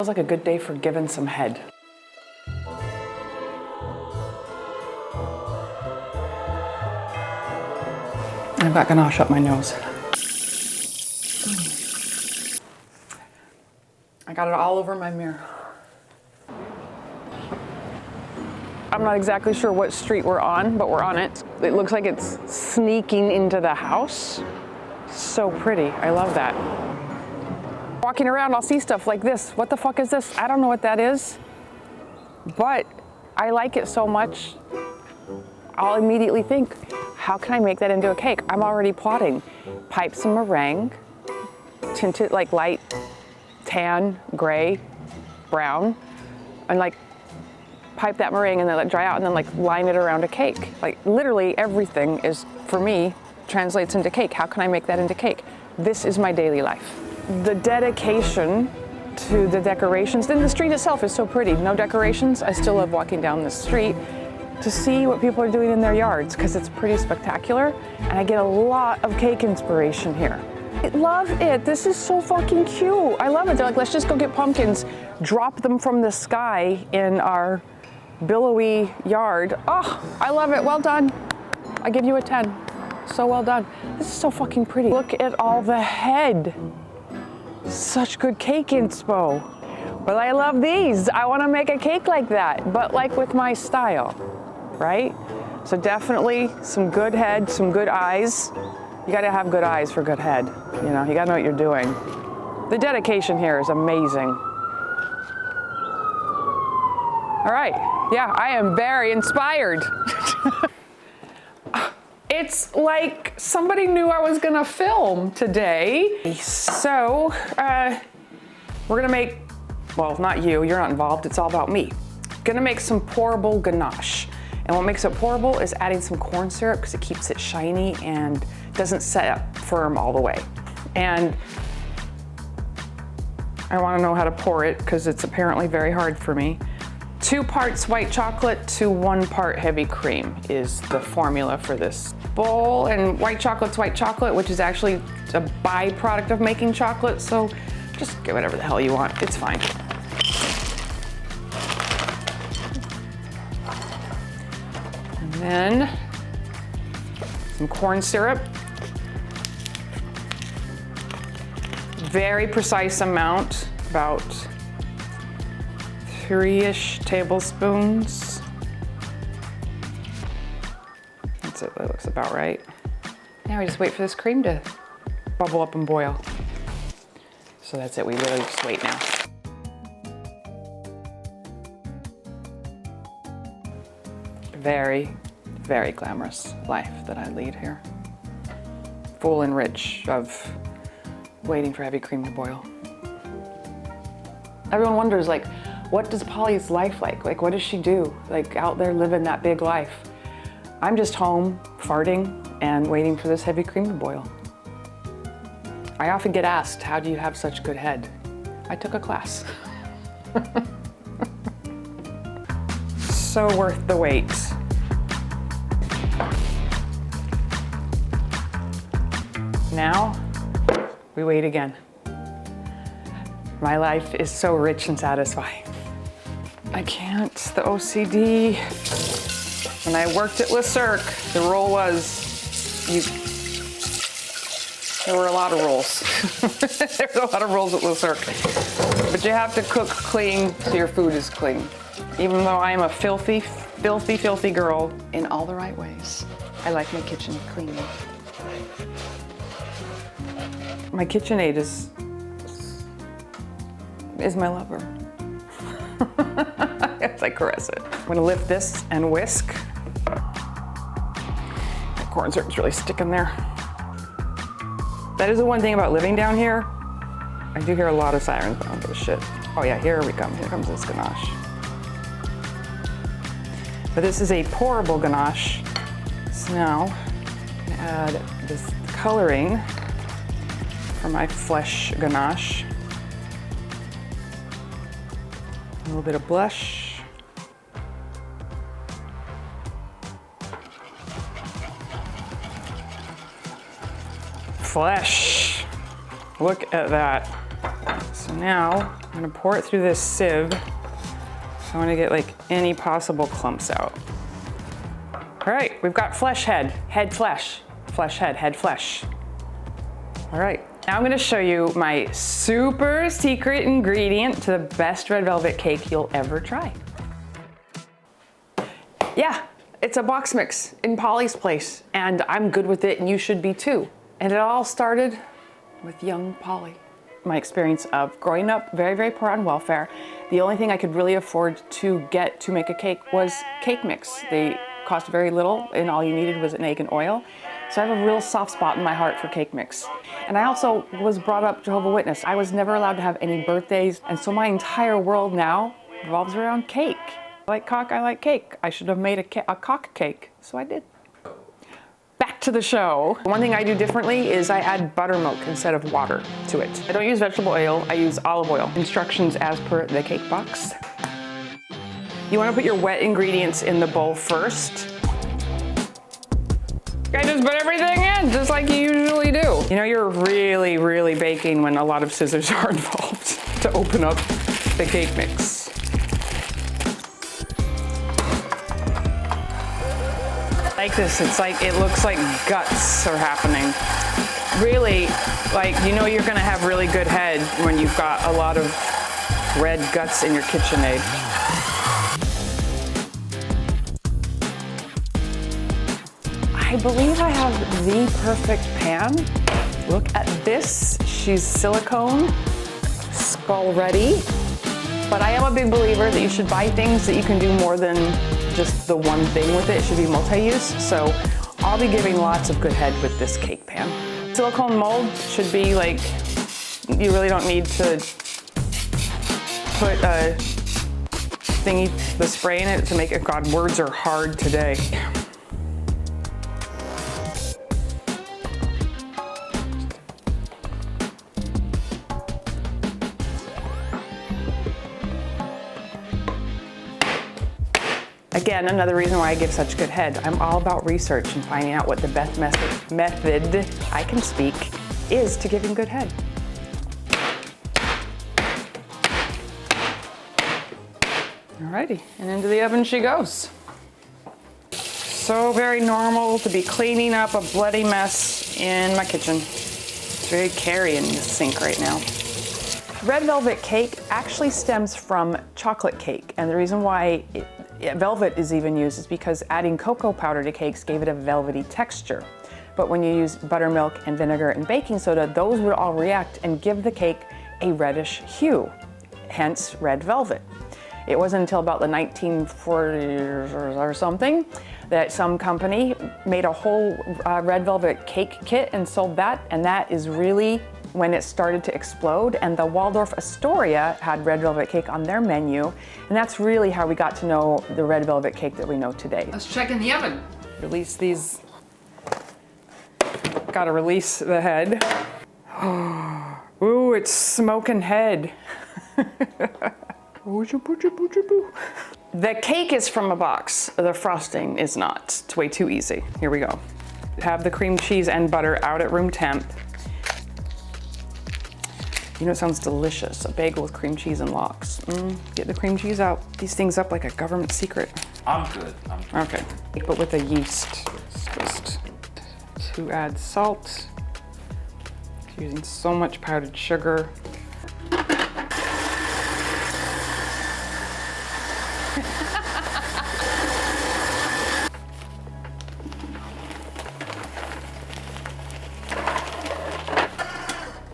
Feels like a good day for giving some head. I've got ganache up my nose. I got it all over my mirror. I'm not exactly sure what street we're on, but we're on it. It looks like it's sneaking into the house. So pretty, I love that. Walking around, I'll see stuff like this. What the fuck is this? I don't know what that is, but I like it so much, I'll immediately think, how can I make that into a cake? I'm already plotting. Pipe some meringue, tint it like light tan, gray, brown, and like pipe that meringue and then let it dry out and then like line it around a cake. Like literally everything is, for me, translates into cake. How can I make that into cake? This is my daily life. The dedication to the decorations, then the street itself is so pretty. No decorations, I still love walking down the street to see what people are doing in their yards because it's pretty spectacular and I get a lot of cake inspiration here. I love it. This is so fucking cute. I love it. They're like, let's just go get pumpkins, drop them from the sky in our billowy yard. Oh, I love it. Well done. I give you a 10. So well done. This is so fucking pretty. Look at all the head. Such good cake inspo. Well, I love these. I want to make a cake like that, but like with my style, right? So definitely some good head, some good eyes. You got to have good eyes for good head. You know, you got to know what you're doing. The dedication here is amazing. All right. Yeah, I am very inspired. It's like somebody knew I was gonna film today. So we're gonna make, well, not you, you're not involved, it's all about me. Gonna make some pourable ganache. And what makes it pourable is adding some corn syrup because it keeps it shiny and doesn't set up firm all the way. And I wanna know how to pour it because it's apparently very hard for me. 2 parts white chocolate to 1 part heavy cream is the formula for this bowl. And white chocolate's white chocolate, which is actually a byproduct of making chocolate. So just get whatever the hell you want. It's fine. And then some corn syrup. Very precise amount, about 3-ish tablespoons. That's it, that looks about right. Now we just wait for this cream to bubble up and boil. So that's it, we literally just wait now. Very, very glamorous life that I lead here. Full and rich of waiting for heavy cream to boil. Everyone wonders, like, what does Polly's life like? Like, what does she do? Like, out there living that big life. I'm just home, farting, and waiting for this heavy cream to boil. I often get asked, how do you have such good head? I took a class. So worth the wait. Now, we wait again. My life is so rich and satisfying. I can't, the OCD. When I worked at Le Cirque, the rule was, there were a lot of rules. There were a lot of rules at Le Cirque. But you have to cook clean so your food is clean. Even though I am a filthy, filthy, filthy girl in all the right ways. I like my kitchen clean. My KitchenAid is my lover. As I caress it. I'm gonna lift this and whisk. That corn syrup's really sticking there. That is the one thing about living down here. I do hear a lot of sirens, but I don't give a shit. Oh yeah, here we come. Here comes this ganache. But this is a pourable ganache. So now I'm gonna add this coloring for my flesh ganache. A little bit of blush. Flesh. Look at that. So now I'm gonna pour it through this sieve. I wanna get like any possible clumps out. All right, we've got flesh head, head flesh, flesh head, head flesh. All right, now I'm gonna show you my super secret ingredient to the best red velvet cake you'll ever try. Yeah, it's a box mix in Polly's place, and I'm good with it, and you should be too. And it all started with young Polly. My experience of growing up very, very poor on welfare, the only thing I could really afford to get to make a cake was cake mix. They cost very little, and all you needed was an egg and oil. So I have a real soft spot in my heart for cake mix. And I also was brought up Jehovah's Witness. I was never allowed to have any birthdays, and so my entire world now revolves around cake. I like cock, I like cake. I should have made a cock cake, so I did. Back to the show. One thing I do differently is I add buttermilk instead of water to it. I don't use vegetable oil, I use olive oil. Instructions as per the cake box. You want to put your wet ingredients in the bowl first. I just put everything in, just like you usually do. You know, you're really, really baking when a lot of scissors are involved to open up the cake mix. Like this, it's like, it looks like guts are happening. Really, like, you know you're gonna have really good head when you've got a lot of red guts in your KitchenAid. I believe I have the perfect pan. Look at this, she's silicone, skull ready. But I am a big believer that you should buy things that you can do more than just the one thing with it. It should be multi-use. So I'll be giving lots of good head with this cake pan. Silicone mold should be like, you really don't need to put a thingy, the spray in it to make it. God, words are hard today. Again, another reason why I give such good head. I'm all about research and finding out what the best method I can speak is to giving good head. Alrighty, and into the oven she goes. So very normal to be cleaning up a bloody mess in my kitchen. It's very carrying the sink right now. Red velvet cake actually stems from chocolate cake, and the reason why velvet is even used is because adding cocoa powder to cakes gave it a velvety texture. But when you use buttermilk and vinegar and baking soda, those would all react and give the cake a reddish hue, hence red velvet. It wasn't until about the 1940s or something that some company made a whole red velvet cake kit and sold that, and that is really when it started to explode, and the Waldorf Astoria had red velvet cake on their menu, and that's really how we got to know the red velvet cake that we know today. Let's check in the oven. Release these. Gotta release the head. Ooh, it's smoking head. The cake is from a box, the frosting is not. It's way too easy. Here we go. Have the cream cheese and butter out at room temp. You know, it sounds delicious. A bagel with cream cheese and lox. Get the cream cheese out. These things up like a government secret. I'm good. Okay, but with a yeast twist. To add salt. Using so much powdered sugar.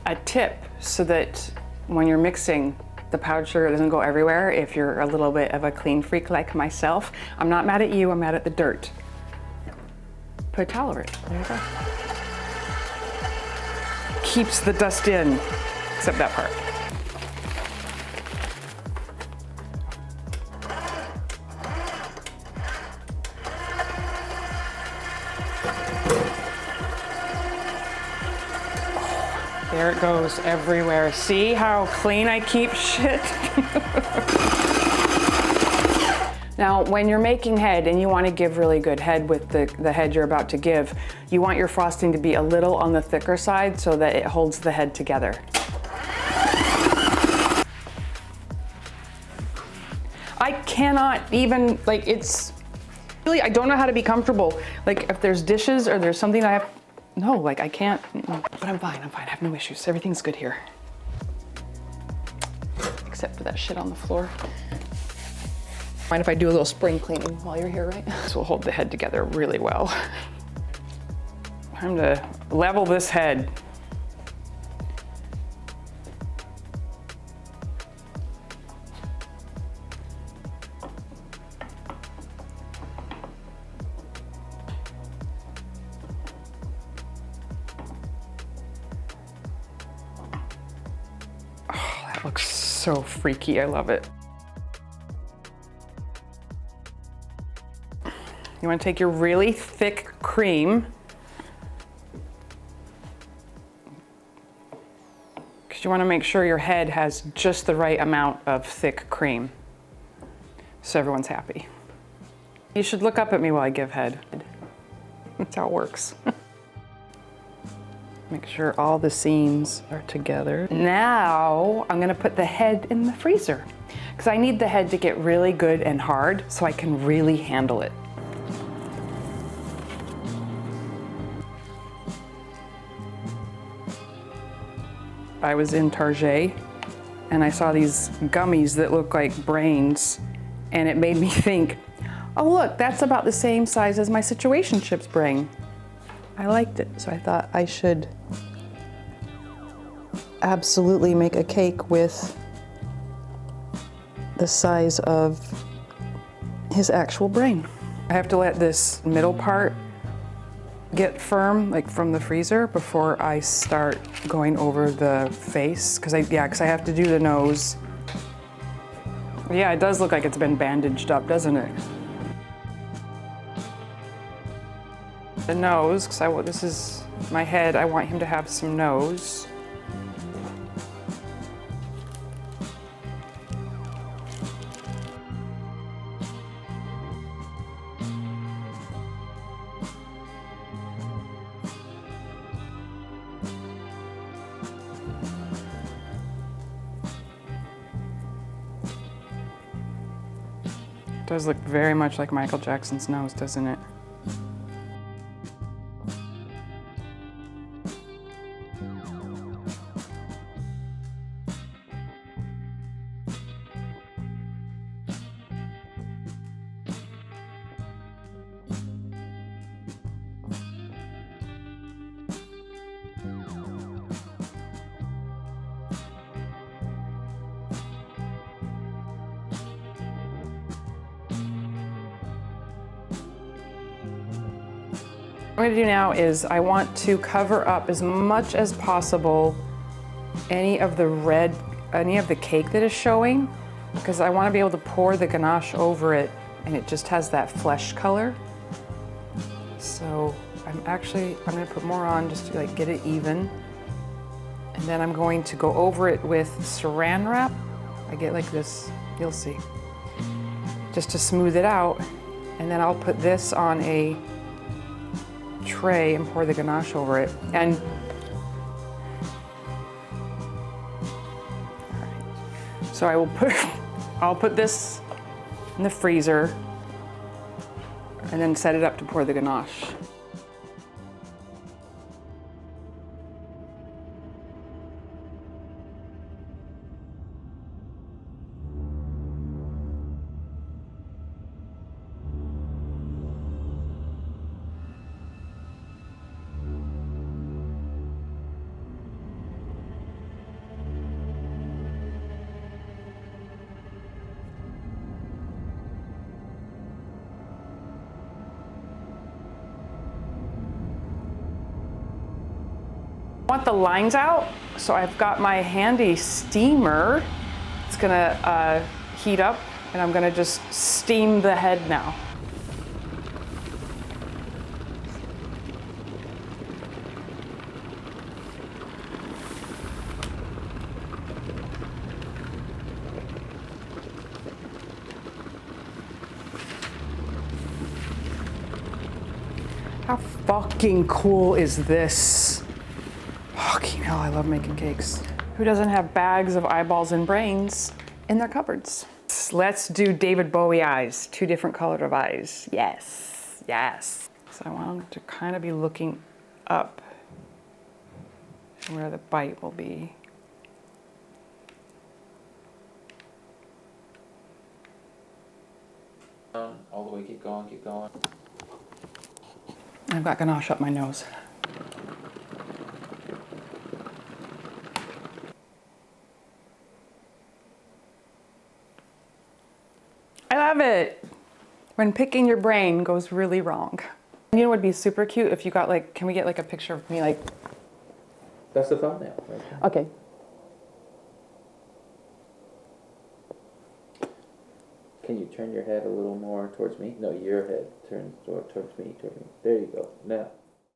A tip so that when you're mixing, the powdered sugar doesn't go everywhere. If you're a little bit of a clean freak like myself, I'm not mad at you, I'm mad at the dirt. Put a towel over it. There you go. Keeps the dust in, except that part. There it goes everywhere. See how clean I keep shit? Now, when you're making head and you want to give really good head with the head you're about to give, you want your frosting to be a little on the thicker side so that it holds the head together. I cannot even, like, it's really, I don't know how to be comfortable. Like, if there's dishes or there's something I have, no, like, I can't, but I'm fine, I have no issues. Everything's good here. Except for that shit on the floor. Mind if I do a little spring cleaning while you're here, right? This will hold the head together really well. Time to level this head. Oh, that looks so freaky, I love it. You want to take your really thick cream, because you want to make sure your head has just the right amount of thick cream, so everyone's happy. You should look up at me while I give head. That's how it works. Make sure all the seams are together. Now I'm gonna put the head in the freezer, because I need the head to get really good and hard so I can really handle it. I was in Target and I saw these gummies that look like brains, and it made me think, oh look, that's about the same size as my situationships brain. I liked it, so I thought I should absolutely make a cake with the size of his actual brain. I have to let this middle part get firm, like from the freezer, before I start going over the face, because I have to do the nose. Yeah, it does look like it's been bandaged up, doesn't it? The nose, because this is my head, I want him to have some nose. It does look very much like Michael Jackson's nose, doesn't it? What I'm gonna do now is I want to cover up as much as possible any of the cake that is showing, because I want to be able to pour the ganache over it and it just has that flesh color. So I'm gonna put more on just to like get it even. And then I'm going to go over it with saran wrap. I get like this, you'll see, just to smooth it out. And then I'll put this on a tray and pour the ganache over it. And so I'll put this in the freezer and then set it up to pour the ganache. I want the lines out, so I've got my handy steamer. It's gonna heat up, and I'm gonna just steam the head now. How fucking cool is this? Fucking hell, I love making cakes. Who doesn't have bags of eyeballs and brains in their cupboards? Let's do David Bowie eyes, 2 different colored of eyes. Yes, yes. So I want him to kind of be looking up where the bite will be. All the way, keep going, keep going. I've got ganache up my nose. I love it. When picking your brain goes really wrong. You know what would be super cute if you got like, can we get like a picture of me like? That's the thumbnail, right? Okay. Can you turn your head a little more towards me? No, your head turns towards me, There you go. Now.